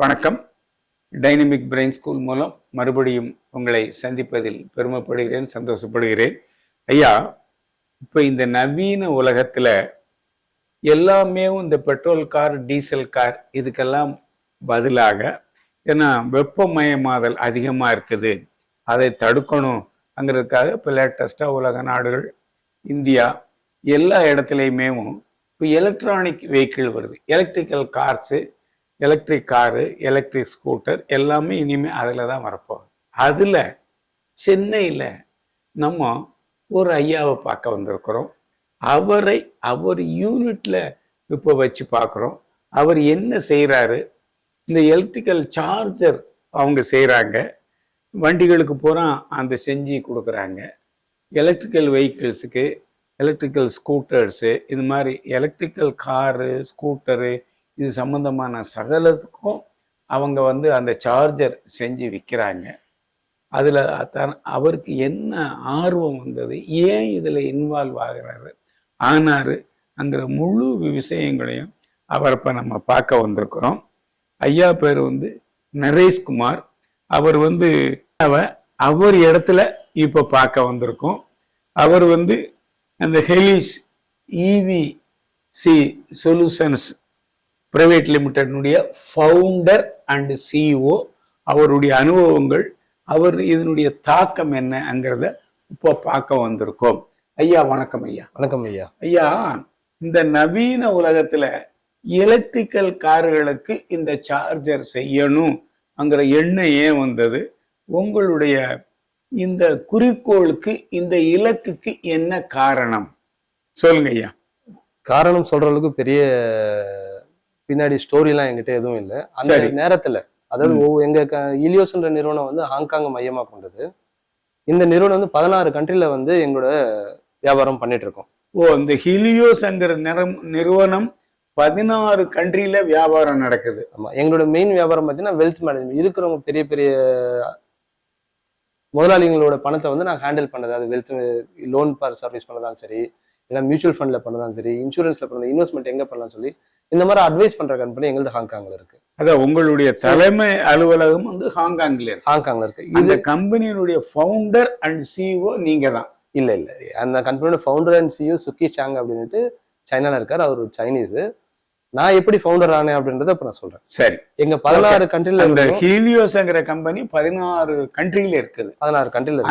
வணக்கம். Dynamic brain school மூலம் மறுபடியும் உங்களை சந்திப்பதில் பெருமைப்படுகிறேன், சந்தோஷப்படுகிறேன். ஐயா, இப்போ இந்த நவீன உலகத்தில் எல்லாமே இந்த பெட்ரோல் கார், டீசல் கார் இதுக்கெல்லாம் பதிலாக ஏன்னா வெப்பமயமாதல் அதிகமாக இருக்குது, அதை தடுக்கணுங்கிறதுக்காக இப்போ லேட்டஸ்டாக உலக நாடுகள், இந்தியா எல்லா இடத்துலையுமே இப்போ எலக்ட்ரானிக் வெஹிக்கிள் வருது. Electrical cars, electric car, electric scooter எல்லாமே இனிமேல் அதில் தான் வரப்போகுது. அதில் சென்னையில் நம்ம ஒரு ஐயாவை பார்க்க வந்திருக்கிறோம். அவர் யூனிட்டில் இப்போ வச்சு பார்க்குறோம். அவர் என்ன செய்கிறாரு, இந்த எலக்ட்ரிக்கல் சார்ஜர் அவங்க செய்கிறாங்க, வண்டிகளுக்கு பூரா அந்த செஞ்சு கொடுக்குறாங்க. எலக்ட்ரிக்கல் வெஹிக்கிள்ஸுக்கு, எலக்ட்ரிக்கல் ஸ்கூட்டர்ஸு, இது மாதிரி எலக்ட்ரிக்கல் காரு, ஸ்கூட்டரு இது சம்பந்தமான சகலத்துக்கும் அவங்க அந்த சார்ஜர் செஞ்சு விற்கிறாங்க. அதில் அவருக்கு என்ன ஆர்வம் வந்தது, ஏன் இதில் இன்வால்வ் ஆனாருங்கிற முழு விஷயங்களையும் அவரை இப்போ நம்ம பார்க்க வந்திருக்கிறோம். ஐயா பேர் நரேஷ்குமார். அவர் அவர் இடத்துல இப்போ பார்க்க வந்திருக்கோம். அவர் அந்த ஹெலிஸ் இவிசி சொல்யூஷன்ஸ் பிரைவேட் லிமிடெட்னுடைய ஃபவுண்டர் அண்ட் சிஇஓ. அவருடைய அனுபவங்கள், அவர் இதனுடைய தாக்கம் என்னங்கிறத இப்போ பார்க்க வந்திருக்கோம். ஐயா வணக்கம். ஐயா வணக்கம். ஐயா ஐயா, இந்த நவீன உலகத்துல எலக்ட்ரிக்கல் கார்களுக்கு இந்த சார்ஜர் செய்யணும்ங்கிற எண்ணம் ஏன் வந்தது? உங்களுடைய இந்த குறிக்கோளுக்கு, இந்த இலக்குக்கு என்ன காரணம் சொல்லுங்க ஐயா. காரணம் சொல்ற அளவுக்கு பெரிய பின்னாடி ஸ்டோரிலாம் என்கிட்ட எதுவும் இல்லை. அந்த நேரத்துல அதாவது எங்க இலியோஸ்ன்ற நிறுவனம் ஹாங்காங் மையமா கொண்டது. இந்த நிறுவனம் 16 கண்ட்ரில எங்களோட வியாபாரம் பண்ணிட்டு இருக்கோம். இந்த ஹீலியோஸ்ங்கிற நிறுவனம் 16 கண்ட்ரில வியாபாரம் நடக்குது. ஆமா, எங்களோட மெயின் வியாபாரம் பார்த்தீங்கன்னா வெல்த் மேனேஜ்மெண்ட். இருக்கிறவங்க பெரிய பெரிய முதலாளிகளோட பணத்தை நான் ஹேண்டில் பண்ணது. அது வெல்த் லோன் சர்வீஸ் பண்ணதான் சரி, இல்லை மியூச்சுவல் ஃபண்ட்ல பண்ணதான் சரி, இன்சூரன்ஸ்ல பண்ணது, இன்வெஸ்ட்மெண்ட் எங்க பண்ணலாம் சொல்லி இந்த மாதிரி அட்வைஸ் பண்ற கம்பெனி எங்களுக்கு ஹாங்காங்ல இருக்கு. அதான் உங்களுடைய தலைமை அலுவலகம் ஹாங்காங்ல இருக்கு. இந்த கம்பெனியினுடைய ஃபவுண்டர் அண்ட் சிஇஓ நீங்க தான்? இல்ல, அந்த கம்பெனியோட ஃபவுண்டர் அண்ட் சிஇஓ சுக்கி சாங் அப்படின்ட்டு சைனால இருக்காரு. அவர் ஒரு சைனீஸ். நான் எப்படி ஃபவுண்டர் ஆனேன் அப்படின்றத இப்ப நான் சொல்றேன். சரி. எங்க 16 கண்ட்ரில இந்த ஹீலியோஸ்ங்கிற கம்பெனி 16 கண்ட்ரில இருக்குது. 16 கண்ட்ரில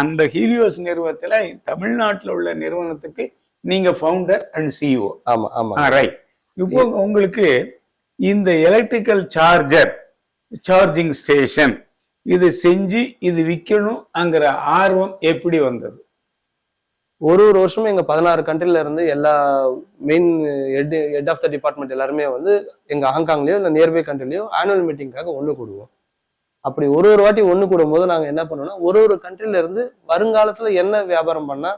அந்த ஹீலியோஸ் நிறுவனத்துல தமிழ்நாட்டில் உள்ள நிறுவனத்துக்கு நீங்க ஃபவுண்டர் அண்ட் சிஇஓ. ஆமா ஆமா, ரைட். இப்போ உங்களுக்கு இந்த எலக்ட்ரிக்கல் சார்ஜிங் ஸ்டேஷன் இது செஞ்சு இது விற்கணும்ங்கிற ஆர்வம் எப்படி வந்தது? ஒரு வருஷமும் எங்க 16 கண்ட்ரில இருந்து எல்லா main head of the department எல்லாருமே எங்க ஹாங்காங்லயோ இல்லை நியர்பை கண்ட்ரிலயோ ஆனுவல் மீட்டிங்காக ஒண்ணு கூடுவோம். அப்படி ஒரு வாட்டி ஒண்ணு கூடும் போது நாங்க என்ன பண்ணோம்னா, ஒரு கண்ட்ரில இருந்து வருங்காலத்துல என்ன வியாபாரம் பண்ணா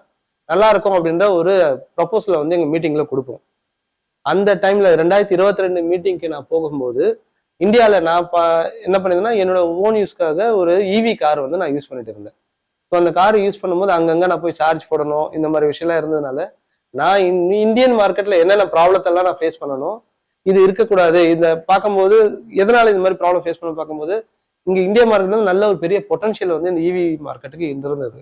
நல்லா இருக்கும் அப்படின்ற ஒரு ப்ரொபோசலை எங்க மீட்டிங்ல கொடுப்போம். அந்த டைம்ல 2022 மீட்டிங்க்கு நான் போகும்போது இந்தியாவில் நான் என்ன பண்ணிருந்தேன்னா, என்னோட ஓன் யூஸ்க்காக ஒரு இவி கார் நான் யூஸ் பண்ணிட்டு இருந்தேன். ஸோ அந்த கார் யூஸ் பண்ணும்போது அங்கங்க நான் போய் சார்ஜ் போடணும், இந்த மாதிரி விஷயம்லாம் இருந்ததுனால நான் இந்தியன் மார்க்கெட்ல என்னென்ன ப்ராப்ளத்தெல்லாம் நான் ஃபேஸ் பண்ணணும், இது இருக்கக்கூடாது. இதை பார்க்கும்போது எதனால இந்த மாதிரி ப்ராப்ளம் ஃபேஸ் பண்ண பார்க்கும்போது இங்க இந்தியா மார்க்கெட்ல நல்ல ஒரு பெரிய பொட்டன்ஷியல் இந்த இவி மார்க்கெட்டுக்கு இருந்திருந்தது.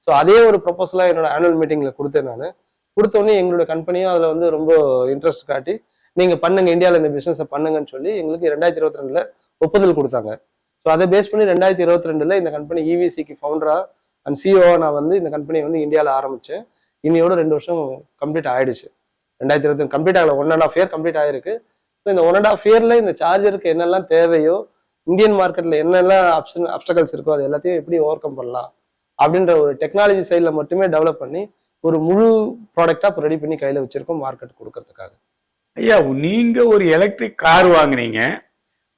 ஸோ அதே ஒரு ப்ரொபோசலா என்னோட ஆனுவல் மீட்டிங்ல கொடுத்தேன். நான் கொடுத்தோடனே எங்களோட கம்பெனியும் அதுல ரொம்ப இன்ட்ரெஸ்ட் காட்டி, நீங்க பண்ணுங்க, இந்தியாவில் இந்த பிசினஸை பண்ணுங்கன்னு சொல்லி எங்களுக்கு 2022 ஒப்புதல் கொடுத்தாங்க. ஸோ அதை பேஸ் பண்ணி 2022 இந்த கம்பெனி இவிசிக்கு ஃபவுண்டரா அண்ட் சிஓ நான் இந்த கம்பெனி இந்தியாவில் ஆரம்பிச்சேன். இன்னையோட 2 வருஷம் கம்ப்ளீட் ஆயிடுச்சு. 2022 கம்ப்ளீட் ஆகல, 1.5 இயர் கம்ப்ளீட் ஆயிருக்கு. ஸோ இந்த 1.5 இயர்ல இந்த சார்ஜருக்கு என்னெல்லாம் தேவையோ, இந்தியன் மார்க்கெட்ல என்னெல்லாம் அப்டக்கல்ஸ் இருக்கோ அது எல்லாத்தையும் எப்படி ஓவர் கம் பண்ணலாம் அப்படின்ற ஒரு டெக்னாலஜி சைட்ல மட்டுமே டெவலப் பண்ணி ஒரு முழு ப்ராடக்டா ரெடி பண்ணி கையில வச்சிருக்கோம் மார்க்கெட் கொடுக்கறதுக்காக. ஐயா, நீங்க ஒரு எலக்ட்ரிக் கார் வாங்கினீங்க,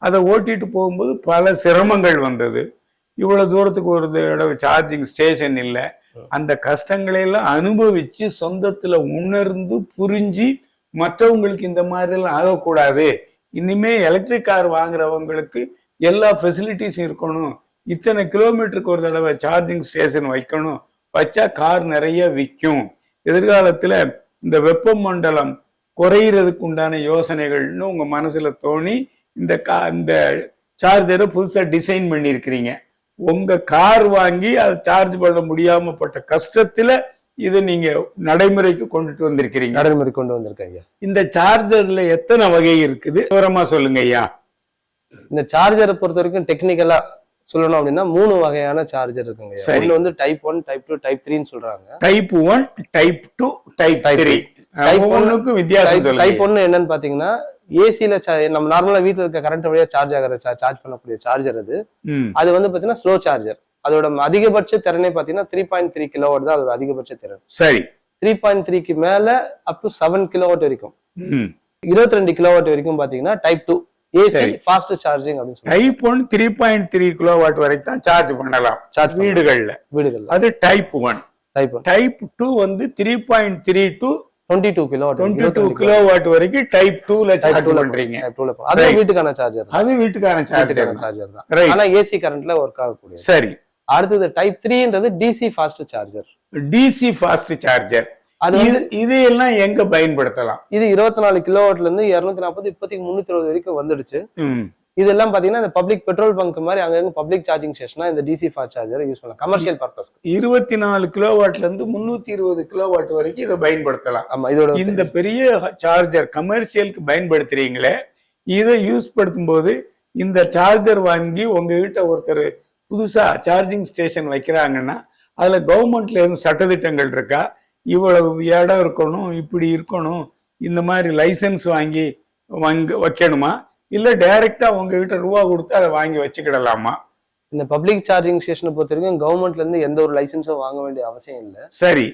அதை ஓட்டிட்டு போகும்போது பல சிரமங்கள் வந்தது. இவ்வளவு தூரத்துக்கு ஒரு தடவை சார்ஜிங் ஸ்டேஷன் இல்லை. அந்த கஷ்டங்களை எல்லாம் அனுபவிச்சு சொந்தத்துல உணர்ந்து புரிஞ்சு மற்றவங்களுக்கு இந்த மாதிரி எல்லாம் ஆகக்கூடாது, இனிமே எலக்ட்ரிக் கார் வாங்குறவங்களுக்கு எல்லா ஃபெசிலிட்டிஸும் இருக்கணும், இத்தனை கிலோமீட்டருக்கு ஒரு தடவை சார்ஜிங் ஸ்டேஷன் வைக்கணும், வச்சா கார் நிறைய விற்கும், எதிர்காலத்துல இந்த வெப்பமண்டலம் குறையிறதுக்கு உண்டான யோசனைகள்னு உங்க மனசுல தோணி இந்த சார்ஜரை புதுசா டிசைன் பண்ணியிருக்கிறீங்க. உங்க கார் வாங்கி அதை சார்ஜ் பண்ண முடியாம பட்ட கஷ்டத்துல இது நீங்க நடைமுறைக்கு கொண்டுட்டு வந்திருக்கிறீங்க. நடைமுறை கொண்டு வந்திருக்கேன் ஐயா. இந்த சார்ஜர்ல எத்தனை வகை இருக்குது விவரமா சொல்லுங்க ஐயா. இந்த சார்ஜரை பொறுத்த வரைக்கும் டெக்னிக்கலா சொல்லணும் அப்படின்னா 3 வகையான சார்ஜர் இருக்குங்க. ஒன்னு வந்து டைப் 1, டைப் 2, டைப் 3ன்னு சொல்றாங்க. Type 1, type 2, type 3. டைப் 1க்கு வித்தியாசம் சொல்லுங்க. டைப் 1 என்னன்னு பாத்தீங்கன்னா ஏசில நம்ம நார்மலா வீட்டுல இருக்க கரண்ட் வழியா சார்ஜ் பண்ணக்கூடிய சார்ஜர் அது. அது வந்து பாத்தீங்கன்னா ஸ்லோ சார்ஜர். அதோட அதிகபட்ச திறனே பாத்தீங்கன்னா 3.3 கிலோவாட் தான் அதோட அதிகபட்ச திறன். சரி. 3.3க்கு மேல அப் டு 7 கிலோவாட் வரைக்கும், 22 கிலோவாட் வரைக்கும் பாத்தீங்கன்னா டைப் 2 ஏசி ஃபாஸ்ட் சார்ஜிங் அப்படின்னு சொல்லுவாங்க. டைப் 1 3.3 கிலோவாட் வரைக்கும் தான் சார்ஜ் பண்ணலாம் வீடுகள்ல. அது டைப் 1. டைப் 2 வந்து 3.3 டு 22 கிலோவாட் 22 கிலோவாட் வரைக்கும் டைப் 2ல சார்ஜ் பண்றீங்க. அது வீட்டுக்கான சார்ஜர். அது வீட்டுக்கான சார்ஜர் தான். ஆனா ஏசி கரண்ட்ல ஒர்க் ஆகக்கூடிய. சரி. அடுத்தது டைப் 3ன்றது DC fast charger. DC fast charger. இது எல்லாம் எங்க பயன்படுத்தலாம்? இது 24 கிலோவாட்ல இருந்து 240 இப்போதைக்கு 320 வரைக்கும் வந்துடுச்சு. இதெல்லாம் பாத்தீங்கன்னா இந்த பப்ளிக் பெட்ரோல் பங்க் மாதிரி அங்க பப்ளிக் சார்ஜிங் ஸ்டேஷனா இந்த டிசி ஃபாஸ்ட் சார்ஜர் யூஸ் பண்ணலாம் கமர்ஷியல் பர்பஸ். 24 கிலோவாட்ல இருந்து 320 கிலோவாட் வரைக்கும் இதை பயன்படுத்தலாம். ஆமா, இதோட இந்த பெரிய சார்ஜர் கமர்ஷியலுக்கு பயன்படுத்துறீங்களே, இதை யூஸ் படுத்தும் போது இந்த சார்ஜர் வாங்கி உங்ககிட்ட ஒருத்தர் புதுசா சார்ஜிங் ஸ்டேஷன் வைக்கிறாங்கன்னா அதுல கவர்மெண்ட்ல எதுவும் சட்டதிட்டங்கள் இருக்கா? இவ்வளவு இடம் இருக்கணும், இப்படி இருக்கணும், இந்த மாதிரி லைசன்ஸ் வாங்கி வைக்கணுமா, இல்ல டைரக்டா உங்ககிட்ட ரூபா கொடுத்து அதை வாங்கி வச்சுக்கிடலாமா? இந்த பப்ளிக் சார்ஜிங் ஸ்டேஷனை பொறுத்த வரைக்கும் கவர்மெண்ட்ல இருந்து எந்த ஒரு லைசன்ஸும் வாங்க வேண்டிய அவசியம் இல்லை. சரி.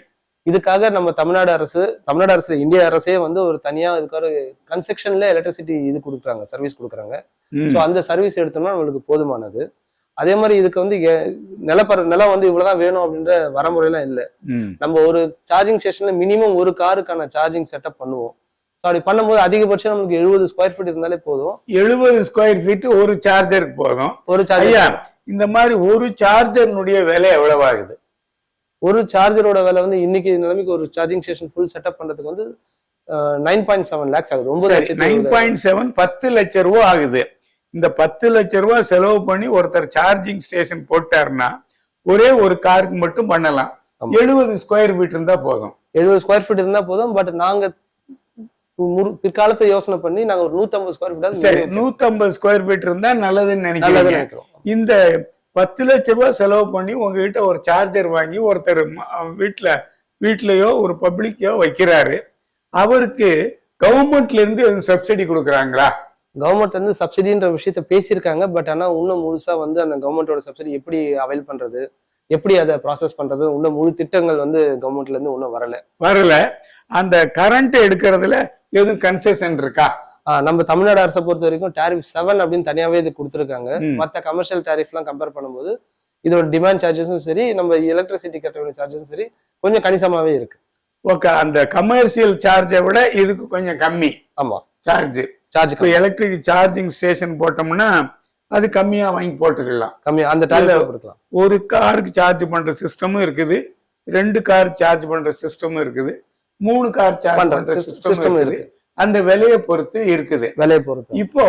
இதுக்காக நம்ம தமிழ்நாடு அரசு இந்திய அரசே வந்து ஒரு தனியா இதுக்காக கன்ஸ்ட்ரக்ஷன்ல எலக்ட்ரிசிட்டி இது கொடுக்குறாங்க, சர்வீஸ் கொடுக்குறாங்க. ஸோ அந்த சர்வீஸ் எடுத்தோம்னா நம்மளுக்கு போதுமானது. அதே மாதிரி இதுக்கு வந்து நிலம் வந்து இவ்வளவுதான் வேணும் அப்படின்ற வரமுறையெல்லாம் இல்லை. நம்ம ஒரு சார்ஜிங் ஸ்டேஷன்ல மினிமம் ஒரு காருக்கான சார்ஜிங் செட்டப் பண்ணுவோம். அப்படி பண்ணும்போது அதிகபட்சம் நமக்கு 70 ஸ்கொயர் ஃபீட் இருந்தாலே போதும். 70 ஸ்கொயர் ஃபீட் ஒரு சார்ஜருக்கு போதும். ஒரு சார்ஜர். இந்த மாதிரி ஒரு சார்ஜர்னுடைய விலை எவ்வளவு ஆகுது? ஒரு சார்ஜரோட விலை வந்து இன்னைக்கு நிலைமைக்கு ஒரு சார்ஜிங் ஸ்டேஷன் ஃபுல் செட்டப் பண்றதுக்கு வந்து 9.7 lakhs ஆகுது. 9.7 10 லட்சம் ரூபாய் ஆகுது. இந்த 10 லட்சம் ரூபாய் செலவு பண்ணி ஒருத்தர் சார்ஜிங் ஸ்டேஷன் போட்டாருன்னா ஒரே ஒரு காருக்கு மட்டும் பண்ணலாம். 70 ஸ்கொயர் ஃபீட் இருந்தா போதும். 70 ஸ்கொயர் ஃபீட் இருந்தா போதும். பட் நாங்க பிற்காலத்தை யோசனை பண்ணி நாங்க ஒரு 150 ஸ்கொயர் ஃபீட். சரி, 150 ஸ்கொயர் ஃபீட் இருந்தா நல்லதுன்னு நினைக்கிறோம். இந்த 10 லட்சம் ரூபாய் செலவு பண்ணி உங்ககிட்ட ஒரு சார்ஜர் வாங்கி ஒருத்தர் வீட்லயோ ஒரு பப்ளிக்கோ வைக்கிறாரு. அவருக்கு கவர்மெண்ட்ல இருந்து சப்சிடி கொடுக்குறாங்களா? கவர்மெண்ட் வந்து சப்சிடின்ற விஷயத்த பேசியிருக்காங்க. பட் ஆனா இன்னும் முழுசா வந்து அந்த கவர்மெண்டோட சப்சிடி எப்படி அவைல் பண்றது, எப்படி அதை ப்ராசஸ் பண்றது, இன்னும் முழு திட்டங்கள் வந்து கவர்மெண்ட்ல இருந்து இன்னும் வரல. அந்த கரண்ட் எடுக்கிறதுல எதுவும் கன்செஷன் இருக்கா? நம்ம தமிழ்நாடு அரசை பொறுத்த வரைக்கும் டாரிஃப் 7 அப்படின்னு தனியாவே இது கொடுத்துருக்காங்க. மற்ற கமர்ஷியல் டாரிஃப் எல்லாம் கம்பேர் பண்ணும்போது இதோட டிமாண்ட் சார்ஜஸும் சரி, நம்ம எலக்ட்ரிசிட்டி கட்ட வேண்டிய சார்ஜஸும் சரி கொஞ்சம் கணிசமாவே இருக்கு. ஓகே, அந்த கமர்ஷியல் சார்ஜை விட இதுக்கு கொஞ்சம் கம்மி. ஆமா, சார்ஜ் எலக்ட்ரிக் சார்ஜிங் ஸ்டேஷன் போட்டோம்னா அது கம்மியா வாங்கி போட்டுக்கலாம். கம்மியா அந்த டாரிஃப் கொடுக்கலாம். ஒரு காருக்கு சார்ஜ் பண்ற சிஸ்டமும் இருக்குது, 2 கார் சார்ஜ் பண்ற சிஸ்டமும் இருக்குது, 3 கார் சார்ஜ் பண்ற சிஸ்டம் இருக்குது. அந்த விலையை பொறுத்து இருக்குது. இப்போ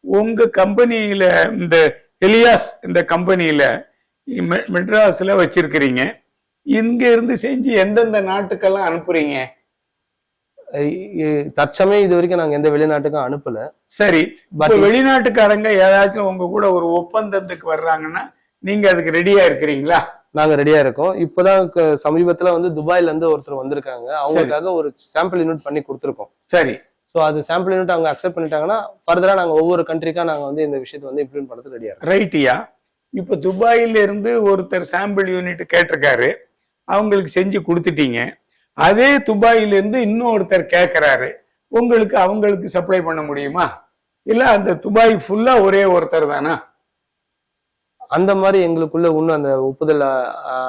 உங்க கம்பெனியில இந்த எலியாஸ் இந்த கம்பெனியில மெட்ராஸ்ல வச்சிருக்கிறீங்க. இங்க இருந்து செஞ்சு எந்தெந்த நாட்டுக்கெல்லாம் அனுப்புறீங்க? தற்சமயம் இது வரைக்கும் நாங்க எந்த வெளிநாட்டுக்கும் அனுப்பல. சரி, வெளிநாட்டுக்காரங்க ஏதாச்சும் உங்க கூட ஒரு ஒப்பந்தத்துக்கு வர்றாங்கன்னா நீங்க அதுக்கு ரெடியா இருக்கிறீங்களா? நாங்க ரெடியா இருக்கோம். இப்பதான் சமீபத்துல வந்து துபாயில இருந்து ஒருத்தர் வந்திருக்காங்க. அவங்களுக்காக ஒரு சாம்பிள் யூனிட் பண்ணி கொடுத்துருக்கோம். சரி. சோ அது சாம்பிள் யூனிட் அவங்க அக்செப்ட் பண்ணிட்டாங்கன்னா ஃபர்தரா நாங்க ஒவ்வொரு கண்ட்ரிக்கா நாங்க வந்து இந்த விஷயத்தை வந்து இம்ப்ளிமெண்ட் பண்றது ரெடியா இருக்கோம். ரைட்டியா? இப்ப துபாயில இருந்து ஒருத்தர் சாம்பிள் யூனிட் கேட்டிருக்காரு, அவங்களுக்கு செஞ்சு கொடுத்துட்டீங்க. அதே துபாயில இருந்து இன்னொருத்தர் கேட்கிறாரு, அவங்களுக்கு சப்ளை பண்ண முடியுமா? இல்ல அந்த துபாய் ஃபுல்லா ஒரே ஒருத்தர் தானா? அந்த மாதிரி எங்களுக்குள்ள இன்னும் அந்த ஒப்புதல்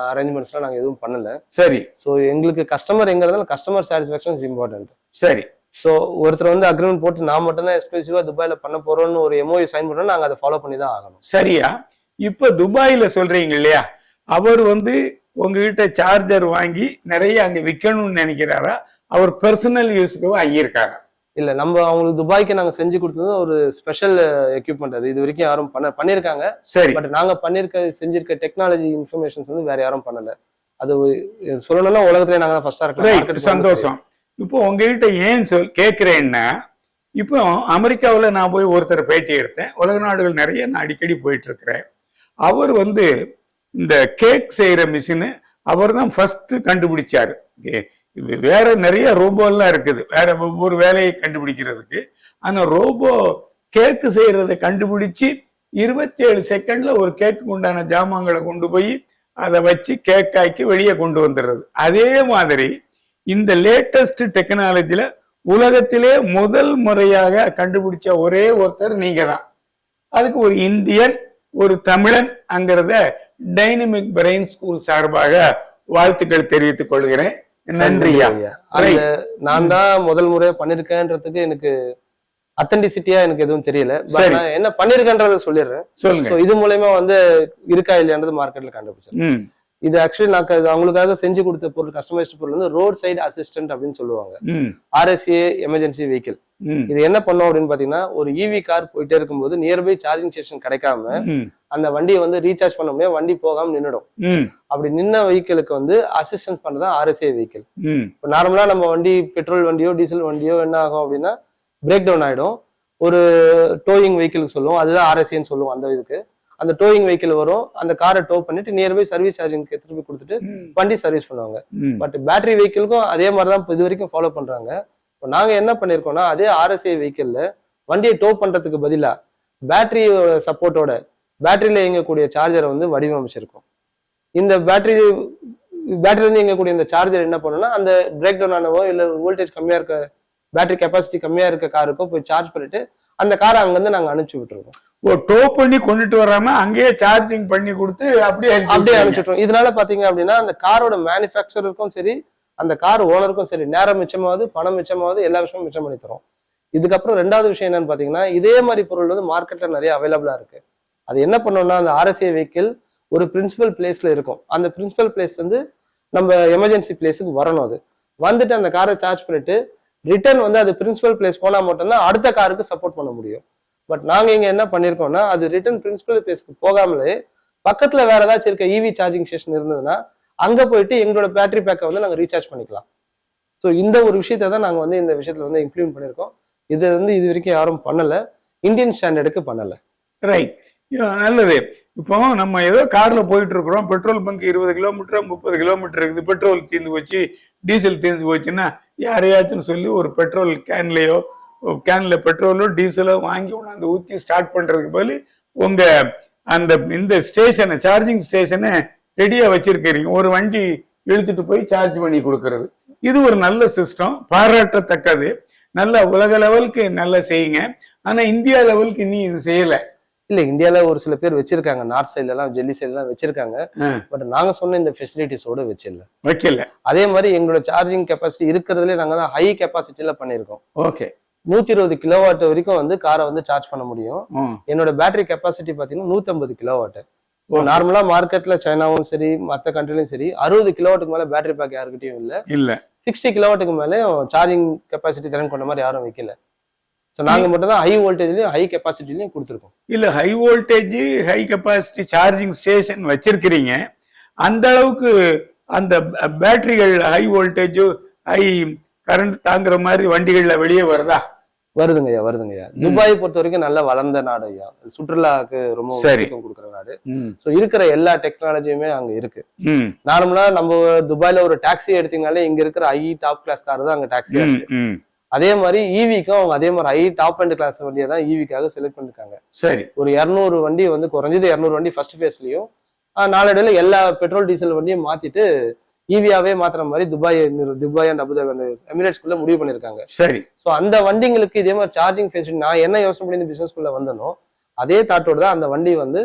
அரேஞ்ச்மெண்ட்ஸ் எல்லாம் நாங்க எதுவும் பண்ணல. சரி. சோ எங்களுக்கு கஸ்டமர் எங்க இருந்தாலும் கஸ்டமர் சாட்டிஸ்பாக்சன் இஸ் இம்பார்ட்டன்ட். சரி. சோ ஒருத்தர் வந்து அக்ரிமெண்ட் போட்டு நான் மட்டும் தான் எக்ஸ்க்ளூசிவா துபாயில பண்ண போறோம்னு ஒரு MOU சைன் பண்ணோம், நாங்க அதை ஃபாலோ பண்ணி தான் ஆகணும். சரியா? இப்ப துபாயில சொல்றீங்க இல்லையா, அவர் வந்து உங்ககிட்ட சார்ஜர் வாங்கி நிறைய அங்க விற்கணும்னு நினைக்கிறாரா, அவர் பர்சனல் யூஸுக்கு வாங்கியிருக்காரா? இல்ல நம்ம அவங்களுக்கு துபாய்க்கு நாங்க செஞ்சு கொடுத்தது ஒரு ஸ்பெஷல் எக்யூப்மெண்ட். அது இது வரைக்கும் யாரும் பண்ணிருக்காங்க. சரி. பட் நாங்க செஞ்சிருக்க டெக்னாலஜி இன்ஃபர்மேஷன்ஸ் வந்து வேற யாரும் பண்ணல. அது சொல்லணும்னா உலகத்திலே நாங்க தான் ஃபர்ஸ்டா இருக்கோம். சந்தோஷம். இப்போ உங்ககிட்ட ஏன் கேட்கிறேன்னா, இப்போ அமெரிக்காவில் நான் போய் ஒருத்தர் பேட்டி எடுத்தேன். உலக நாடுகள் நிறைய நான் அடிக்கடி போயிட்டு இருக்கிறேன். அவர் வந்து இந்த கேக் செய்யற மிஷின் அவர் தான் ஃபர்ஸ்ட் கண்டுபிடிச்சாரு. வேற நிறைய ரோபோ எல்லாம் இருக்குது வேற ஒவ்வொரு வேலையை கண்டுபிடிக்கிறதுக்கு. ஆனா ரோபோ கேக்கு செய்யறதை கண்டுபிடிச்சு 27 செகண்ட்ல ஒரு கேக்கு உண்டான ஜாமான்களை கொண்டு போய் அதை வச்சு கேக்காக்கி வெளியே கொண்டு வந்துடுறது. அதே மாதிரி இந்த லேட்டஸ்ட் டெக்னாலஜில உலகத்திலே முதல் முறையாக கண்டுபிடிச்ச ஒரே ஒருத்தர் நீங்க தான். அதுக்கு ஒரு இந்தியன் ஒரு தமிழன் அங்கிறத டைனமிக் பிரெயின் ஸ்கூல் சார்பாக வாழ்த்துக்கள் தெரிவித்துக் கொள்கிறேன். நன்றியா. நான் தான் முதல் முறையா பண்ணிருக்கேன்றதுக்கு எனக்கு அத்தன்டிசிட்டியா எனக்கு எதுவும் தெரியல. நான் என்ன பண்ணிருக்கேன்றத சொல்லிடுறேன். சொல்லுங்க. இது மூலமா வந்து இருக்கா இல்லையான்றது மார்க்கெட்ல கண்டுபிடிச்சேன். இது ஆக்சுவலி நான் அவங்களுக்காக செஞ்சு கொடுத்த பொருள், கஸ்டமைஸ்ட் பொருள் வந்து ரோட் சைடு அசிஸ்டன்ட் அப்படின்னு சொல்லுவாங்க. RSA emergency vehicle. இது என்ன பண்ணும் அப்படின்னு பாத்தீங்கன்னா, ஒரு EV கார் போயிட்டே இருக்கும்போது நியர்பை சார்ஜிங் ஸ்டேஷன் கிடைக்காம அந்த வண்டியை வந்து ரீசார்ஜ் பண்ண முடியாது, வண்டி போகாம நின்னுடும். அப்படி நின்ன வெஹிக்கிளுக்கு வந்து அசிஸ்டன்ஸ் பண்ணதான் RSA வெஹிக்கிள். இப்போ நார்மலா நம்ம வண்டி பெட்ரோல் வண்டியோ டீசல் வண்டியோ என்ன ஆகும் அப்படின்னா பிரேக் டவுன் ஆயிடும். ஒரு டோயிங் வெஹிக்கிளுக்கு சொல்லுவோம், அதுதான் RSAன்னு சொல்லுவோம். அந்த இதுக்கு அந்த டோயிங் வெஹிக்கிள் வரும், அந்த காரை டோ பண்ணிட்டு நியர்பை சர்வீஸ் சார்ஜிங்க்கு திருப்பி கொடுத்துட்டு வண்டி சர்வீஸ் பண்ணுவாங்க. பட் பேட்டரி வெஹிக்கிளுக்கும் அதே மாதிரிதான் இது வரைக்கும் ஃபாலோ பண்றாங்க. இப்போ நாங்க என்ன பண்ணிருக்கோம்னா, அதே RSA வெஹிக்கிள்ல வண்டியை டோ பண்றதுக்கு பதிலா பேட்டரியோட சப்போர்ட்டோட பேட்டரியில இயங்கக்கூடிய சார்ஜரை வந்து வடிவமைச்சிருக்கோம். இந்த பேட்டரியில இருந்து இயங்கக்கூடிய இந்த சார்ஜர் என்ன பண்ணணும்னா, அந்த பிரேக் டவுன் ஆனவோ இல்ல வோல்டேஜ் கம்மியா இருக்க பேட்டரி கெப்பாசிட்டி கம்மியா இருக்க காருக்கோ போய் சார்ஜ் பண்ணிட்டு அந்த காரை அங்கிருந்து நாங்க அனுப்பிச்சு விட்டுருக்கோம். டோ பண்ணி கொண்டுட்டு வராம அங்கேயே சார்ஜிங் பண்ணி கொடுத்து அப்படியே அனுப்பிச்சுட்டோம். இதனால பாத்தீங்க அப்படின்னா அந்த காரோட மேனுஃபேக்சருக்கும் சரி அந்த கார் ஓனருக்கும் சரி நேரம் மிச்சமாவது, பணம் மிச்சமாவது, எல்லா விஷயமும் மிச்சம் பண்ணி தரும். இதுக்கப்புறம் ரெண்டாவது விஷயம் என்னன்னு பாத்தீங்கன்னா, இதே மாதிரி பொருள் வந்து மார்க்கெட்ல நிறைய அவைலபிளா இருக்கு. அது என்ன பண்ணோம்னா, அந்த RSA வெஹிக்கிள் ஒரு பிரின்சிபல் பிளேஸ்ல இருக்கும். அந்த பிரின்சிபல் பிளேஸ் வந்து நம்ம எமர்ஜென்சி பிளேஸுக்கு வரணும். அது வந்துட்டு அந்த காரை சார்ஜ் பண்ணிட்டு ரிட்டர்ன் வந்து அது பிரின்சிபல் பிளேஸ் போனா மட்டும்தான் அடுத்த காருக்கு சப்போர்ட் பண்ண முடியும். பட் நாங்க இங்க என்ன பண்ணிருக்கோம்னா, அது ரிட்டர்ன் பிரின்சிபல் பிளேஸ்க்கு போகாமலே பக்கத்துல வேற ஏதாச்சும் இருக்க EV சார்ஜிங் ஸ்டேஷன் இருந்ததுன்னா அங்க போயிட்டு எங்களோட பேட்டரி பேக்கை வந்து நாங்க ரீசார்ஜ் பண்ணிக்கலாம். ஸோ இந்த ஒரு விஷயத்த தான் நாங்க வந்து இந்த விஷயத்துல வந்து இம்ப்ளிமெண்ட் பண்ணிருக்கோம். இது வந்து இது வரைக்கும் யாரும் பண்ணல, இந்தியன் ஸ்டாண்டர்டுக்கு பண்ணல. ரைட், நல்லது. இப்போ நம்ம ஏதோ கார்ல போயிட்டு இருக்கிறோம், பெட்ரோல் பங்க் 20 கிலோமீட்டர் 30 கிலோமீட்டர் இருக்குது, பெட்ரோல் தீர்ந்து போச்சு, டீசல் தீர்ந்து போச்சுன்னா யாரையாச்சும் சொல்லி ஒரு பெட்ரோல் கேன்ல பெட்ரோலோ டீசலோ வாங்கி அந்த ஊத்தி ஸ்டார்ட் பண்றதுக்கு பதில் உங்க அந்த இந்த ஸ்டேஷனை சார்ஜிங் ஸ்டேஷனை ரெடியா வச்சிருக்கிறீங்க. ஒரு வண்டி இழுத்துட்டு போய் சார்ஜ் பண்ணி கொடுக்கறது, இது ஒரு நல்ல சிஸ்டம், பாராட்டத்தக்கது. நல்ல உலக லெவலுக்கு நல்லா செய்யுங்க. ஆனா இந்தியா லெவலுக்கு இன்னும் இது செய்யல. இல்ல, இந்தியால ஒரு சில பேர் வச்சிருக்காங்க, நார்த் சைட்ல எல்லாம் டெல்லி சைட்ல எல்லாம் வச்சிருக்காங்க. பட் நாங்க சொன்ன இந்த ஃபெசிலிட்டிஸோட வைக்கல. அதே மாதிரி எங்களோட சார்ஜிங் கெப்பாசிட்டி இருக்கிறதுல நாங்க தான் ஹை கெப்பாசிட்டில பண்ணிருக்கோம். ஓகே, 120 கிலோவாட் வரைக்கும் வந்து காரை வந்து சார்ஜ் பண்ண முடியும். என்னோட பேட்டரி கெப்பாசிட்டி பாத்தீங்கன்னா 150 கிலோவாட். நார்மலா மார்க்கெட்ல சைனாவும் சரி மத்த கண்ட்ரிலும் சரி 60 கிலோவாட்டுக்கு மேல பேட்டரி பேக் யாருக்கிட்டையும் இல்ல. 60 கிலோவாட்டுக்கு மேல சார்ஜிங் கெப்பாசிட்டி திறன் கொண்ட மாதிரி யாரும் வைக்கல. நாங்க மட்டும் தான் ஹை வோல்டேஜ்லயும் ஹை கெப்பாசிட்டிலயும் கொடுத்துருக்கோம். இல்ல, high voltage high capacity charging station வச்சிருக்கிறீங்க. அந்த அளவுக்கு அந்த பேட்டரிகள் ஹை வோல்டேஜ் ஹை கரண்ட் தாங்குற மாதிரி வண்டிகள்ல வெளியே வருதா? வருதுங்கய்யா. துபாயை பொறுத்த வரைக்கும் நல்ல வளர்ந்த நாடு ஐயா, சுற்றுலாக்கு ரொம்ப முக்கியத்துவம் கொடுக்குற நாடு. சோ இருக்கிற எல்லா டெக்னாலஜியுமே அங்க இருக்கு. நார்மலா நம்ம துபாயில ஒரு டாக்ஸி எடுத்தீங்கனாலே இங்க இருக்கிற ஹை டாப் கிளாஸ் கார் தான் அங்க டாக்ஸியா இருக்கு. அதே மாதிரி EVக்கும் அவங்க அதே மாதிரி ஹை டாப் அண்ட் கிளாஸ் வண்டியை தான் EVக்காக செலக்ட் பண்ணிருக்காங்க. சரி, ஒரு 200 வண்டி வந்து குறைஞ்சது 200 வண்டி ஃபர்ஸ்ட் ஃபேஸ்லயும் நாளடைவில் எல்லா பெட்ரோல் டீசல் வண்டியும் மாத்திட்டு EVயாவே மாத்துற மாதிரி துபாய் அண்ட் அபுதாபி அந்த எமிரேட்ஸ்குள்ள முடிவு பண்ணிருக்காங்க. சரி, சோ அந்த வண்டிங்களுக்கு இதே மாதிரி சார்ஜிங் ஃபெசிலிட்டி நான் என்ன யோசனை பண்ணி இந்த பிசினஸ்குள்ள வந்தனோ அதே தாட்டோட தான் அந்த வண்டி வந்து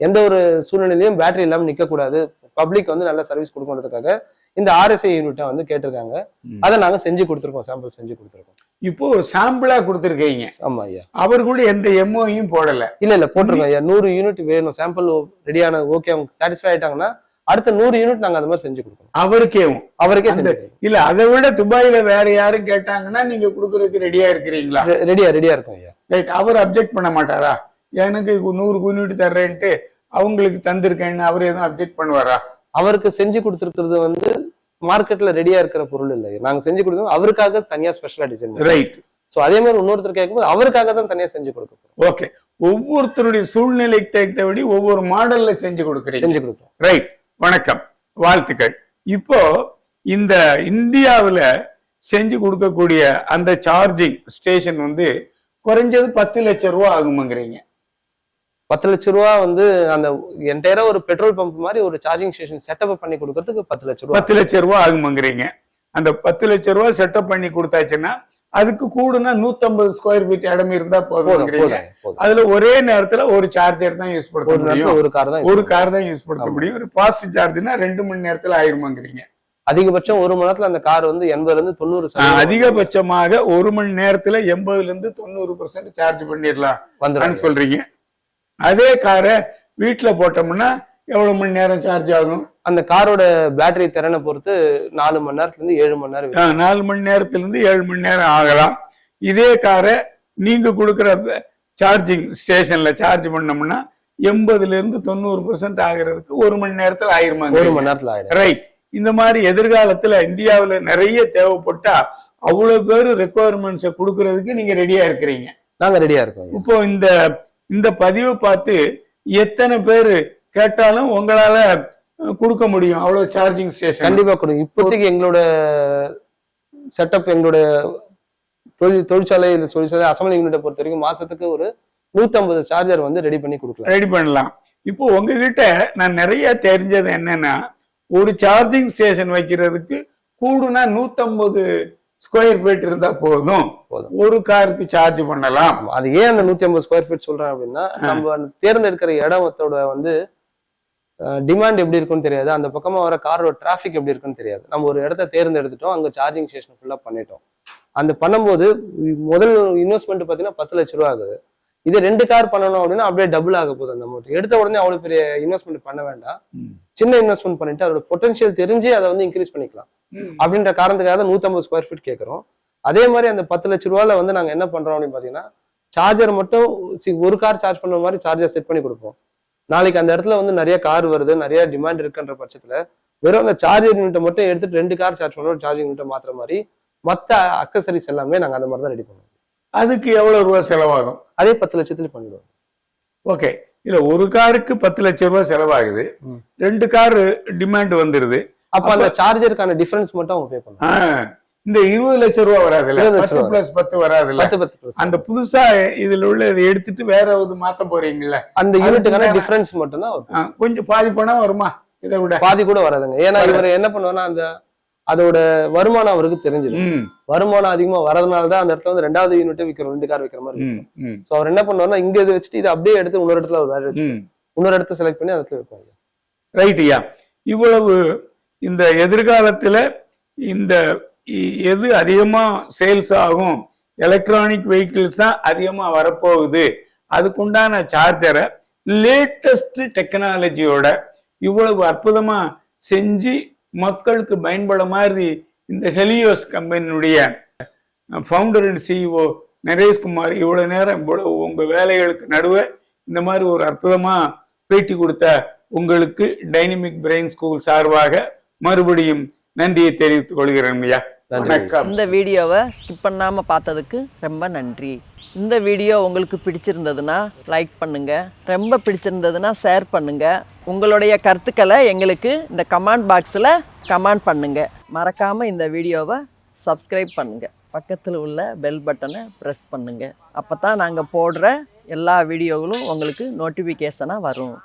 எந்த ஒரு சூழ்நிலையிலும் பேட்டரி இல்லாம நிக்க கூடாது, பப்ளிக் வந்து நல்ல சர்வீஸ் கொடுக்கறதுக்காக இந்த RSA யூனிட்டை வந்து கேட்டிருக்காங்க. அதை நாங்க செஞ்சு கொடுத்துருக்கோம், சாம்பிள் செஞ்சு கொடுத்துருக்கோம். இப்போ ஒரு சாம்பிளா கொடுத்துருக்கீங்க? ஆமா ஐயா. அவர் கூட எந்த MOயும் போடல? இல்ல போட்டிருக்கோம் ஐயா. 100 யூனிட் வேணும், சாம்பிள் ரெடியான ஓகே அவங்க சாட்டிஸ்ஃபை ஆயிட்டாங்கன்னா அடுத்த 100 யூனிட் நாங்க அந்த மாதிரி செஞ்சு கொடுக்கணும். அவருக்கேவும் அவருக்கே செஞ்சு கொடுக்கணும். இல்ல அதை விட துபாயில வேற யாரும் கேட்டாங்கன்னா நீங்க கொடுக்கறதுக்கு ரெடியா இருக்கிறீங்களா? ரெடியா இருக்கும் ஐயா. ரைட். அவர் அப்ஜெக்ட் பண்ண மாட்டாரா? எனக்கு 100 யூனிட் தர்றேன்ட்டு அவங்களுக்கு தந்திருக்கேன்னு அவர் எதுவும் அப்ஜெக்ட் பண்ணுவாரா? அவருக்கு செஞ்சு கொடுத்துருக்கிறது வந்து மார்க்கெட்ல ரெடியா இருக்கிற பொருள் இல்லை, நாங்க செஞ்சு கொடுக்கணும். அவருக்காக தனியா ஸ்பெஷலா டிசைன். ரைட். சோ அதே மாதிரி இன்னொருத்தர் கேட்கும்போது அவருக்காக தான் தனியா செஞ்சு கொடுக்கணும். ஓகே. ஒவ்வொருத்தருடைய சூழ்நிலைக்கு தகுந்தபடி ஒவ்வொரு மாடல்ல செஞ்சு கொடுக்குறீங்க. செஞ்சு கொடுக்கணும். ரைட். வணக்கம், வாழ்த்துக்கள். இப்போ இந்த இந்தியாவுல செஞ்சு கொடுக்கக்கூடிய அந்த சார்ஜிங் ஸ்டேஷன் வந்து குறைஞ்சது 10 லட்சம் ரூபாய் ஆகுமாங்கிறீங்க. 10 லட்சம் ரூபா வந்து அந்த என்டையரா ஒரு பெட்ரோல் பம்ப் மாதிரி ஒரு சார்ஜிங் ஸ்டேஷன் செட்டப் பண்ணி கொடுக்கறதுக்கு 10 லட்சம் ரூபா. 10 லட்சம் ரூபாய் ஆகுமாங்கிறீங்க. அந்த 10 லட்சம் ரூபாய் செட்டப் பண்ணி கொடுத்தாச்சுன்னா அதுக்கு கூடுனா 150 ஸ்கொயர் ஃபீட் இடம் இருந்தா போதும். அதுல ஒரே நேரத்துல ஒரு சார்ஜர் தான் யூஸ் படுத்த முடியும். ஒரு கார் தான் யூஸ் படுத்த முடியும். ஒரு ஃபாஸ்ட் சார்ஜ்னா 2 மணி நேரத்துல ஆயிருமாங்கிறீங்க. அதிகபட்சம் 1 மணி நேரத்துல அந்த கார் வந்து 80ல இருந்து 90. அதிகபட்சமாக 1 மணி நேரத்துல 80ல இருந்து 90% சார்ஜ் பண்ணிடலாம் சொல்றீங்க. அதே காரை வீட்டுல போட்டோம்னா எவ்வளவு மணி நேரம் சார்ஜ் ஆகும்? அந்த காரோட பேட்டரி திறனை பொறுத்து 4 மணி நேரத்துல இருந்து 7 மணி நேரம். 4 மணி நேரத்துல இருந்து 7 மணி நேரம் ஆகலாம். இதே காரை நீங்க கொடுக்குற சார்ஜிங் ஸ்டேஷன்ல சார்ஜ் பண்ணோம்னா 80ல இருந்து 90% ஆகிறதுக்கு 1 மணி நேரத்துல ஆயிருமா? 1 மணி நேரத்துல ஆயிடும். ரைட். இந்த மாதிரி எதிர்காலத்துல இந்தியாவுல நிறைய தேவைப்பட்டா அவ்வளவு பேரு ரெக்குவயர்மெண்ட்ஸை கொடுக்கறதுக்கு நீங்க ரெடியா இருக்கிறீங்க. நாங்க ரெடியா இருக்கோம். இப்போ இந்த பதிவை பார்த்து எத்தனை பேரு கேட்டாலும் உங்களால கொடுக்க முடியும் அவ்வளவு சார்ஜிங் ஸ்டேஷன்? கண்டிப்பா கொடுக்கும். இப்போதைக்கு எங்களோட செட்டப், எங்களோட தொழிற்சாலை அசம்பிளி யூனிட்டை பொறுத்த வரைக்கும் மாசத்துக்கு ஒரு 150 சார்ஜர் வந்து ரெடி பண்ணலாம். இப்போ உங்ககிட்ட நான் நிறைய தெரிஞ்சது என்னன்னா, ஒரு சார்ஜிங் ஸ்டேஷன் வைக்கிறதுக்கு கூடுனா 150 ஸ்கொயர் ஃபீட் இருந்தா போதும், ஒரு காருக்கு சார்ஜ் பண்ணலாம். அது ஏன் அந்த 150 ஸ்கொயர் ஃபீட் சொல்றேன் அப்படின்னா, நம்ம தேர்ந்தெடுக்கிற இடத்தோட வந்து டிமாண்ட் எப்படி இருக்குன்னு தெரியாது, அந்த பக்கமா வர காரோட டிராபிக் எப்படி இருக்குன்னு தெரியாது. நம்ம ஒரு இடத்த தேர்ந்தெடுத்துட்டோம், அங்க சார்ஜிங் ஸ்டேஷன் ஃபுல்லா பண்ணிட்டோம். அந்த பண்ணும்போது முதல் இன்வெஸ்ட்மெண்ட் பாத்தீங்கன்னா 10 லட்சம் ரூபா ஆகுது. இதே 2 கார் பண்ணணும் அப்படின்னா அப்படியே டபுள் ஆக போகுது அந்த அமௌண்ட். எடுத்த உடனே அவ்வளவு பெரிய இன்வெஸ்ட்மெண்ட் பண்ண வேண்டாம், சின்ன இன்வெஸ்ட்மெண்ட் பண்ணிட்டு அதோட பொட்டன்ஷியல் தெரிஞ்சு அதை வந்து இன்க்ரீஸ் பண்ணிக்கலாம் அப்படின்ற காரணத்துக்காக தான் 150 ஸ்கொயர் ஃபீட் கேட்கறோம். அதே மாதிரி அந்த 10 லட்சம் ரூபாயில வந்து நாங்க என்ன பண்றோம் அப்படின்னு பாத்தீங்கன்னா, சார்ஜர் மட்டும் ஒரு கார் சார்ஜ் பண்ற மாதிரி சார்ஜர் செட் பண்ணி கொடுப்போம். நாளைக்கு அந்த இடத்துல வந்து நிறைய கார் வருது, நிறைய டிமாண்ட் இருக்குன்ற பட்சத்துல வெறும் அந்த சார்ஜர் யூனிட்டை மட்டும் எடுத்துட்டு 2 கார் சார்ஜ் பண்ணுறோம், சார்ஜிங் யூனிட்டை மாத்துற மாதிரி மற்ற அக்சசரிஸ் எல்லாமே நாங்க அந்த மாதிரி தான் ரெடி பண்ணுவோம். அதுக்கு எவ்வளவு ரூபாய் செலவாகும்? அதே 10 லட்சத்துல பண்ணிடுவோம். ஓகே. இல்ல, ஒரு காருக்கு 10 லட்சம் ரூபாய் செலவாகுது, 2 கார் டிமாண்ட் வந்துருது. அப்ப அந்த சார்ஜருக்கான டிஃபரன்ஸ் மட்டும் அவங்க பே பண்ணுவாங்க. இந்த 20 லட்சம் ரூபாய் வராதுல்ல, 10+10 வராதுல்ல. அந்த புதுசா இதுல உள்ள இதை எடுத்துட்டு வேற ஒரு மாத்த போறீங்கல்ல, அந்த யூனிட்டுக்கான டிஃபரன்ஸ் மட்டும் தான் கொஞ்சம் பாதி பணம் வருமா? இதை விட பாதி கூட வராதுங்க. ஏன்னா இவர் என்ன பண்ணுவாருன்னா, அந்த அதோட வருமானம் அவருக்கு தெரிஞ்சிடும். வருமானம் அதிகமா வரதுனாலதான் அந்த இடத்துல வந்து 2வது யூனிட் விற்கிறோம், 2 கார் விற்கிற மாதிரி. சோ அவர் என்ன பண்ணுவாருன்னா, இங்க இதை வச்சுட்டு இதை அப்படியே எடுத்து இன்னொரு இடத்துல ஒரு வேற இன்னொரு இடத்த செலக்ட் பண்ணி அந்த இடத்துல வைப்பாங்க. ரைட்யா. இவ்வளவு இந்த எதிர்காலத்துல இந்த எது அதிகமா சேல்ஸ் ஆகும், எலக்ட்ரானிக் வெஹிக்கிள்ஸ் தான் அதிகமா வரப்போகுது, அதுக்குண்டான சார்ஜரை லேட்டஸ்ட் டெக்னாலஜியோட இவ்வளவு அற்புதமா செஞ்சு மக்களுக்கு பயன்பட மாதிரி இந்த ஹெலியோஸ் கம்பெனியுடைய ஃபவுண்டர் அண்ட் சிஇஓ நரேஷ்குமார் இவ்வளவு நேரம் இவ்வளவு உங்க வேலைகளுக்கு நடுவே இந்த மாதிரி ஒரு அற்புதமா பேட்டி கொடுத்த உங்களுக்கு டைனமிக் பிரெயின் ஸ்கூல் சார்பாக மறுபடியும் நன்றியை தெரிவித்துக் கொள்கிறேன் ஐயா. இந்த வீடியோவை ஸ்கிப் பண்ணாம பார்த்ததுக்கு ரொம்ப நன்றி. இந்த வீடியோ உங்களுக்கு பிடிச்சிருந்ததுன்னா லைக் பண்ணுங்க, ரொம்ப பிடிச்சிருந்ததுன்னா ஷேர் பண்ணுங்க. உங்களுடைய கருத்துக்களை எங்களுக்கு இந்த கமெண்ட் பாக்ஸில் கமெண்ட் பண்ணுங்க. மறக்காம இந்த வீடியோவை சப்ஸ்கிரைப் பண்ணுங்க, பக்கத்தில் உள்ள பெல் பட்டனை ப்ரெஸ் பண்ணுங்க. அப்போ தான் நாங்கள் போடுற எல்லா வீடியோகளும் உங்களுக்கு நோட்டிஃபிகேஷனாக வரும்.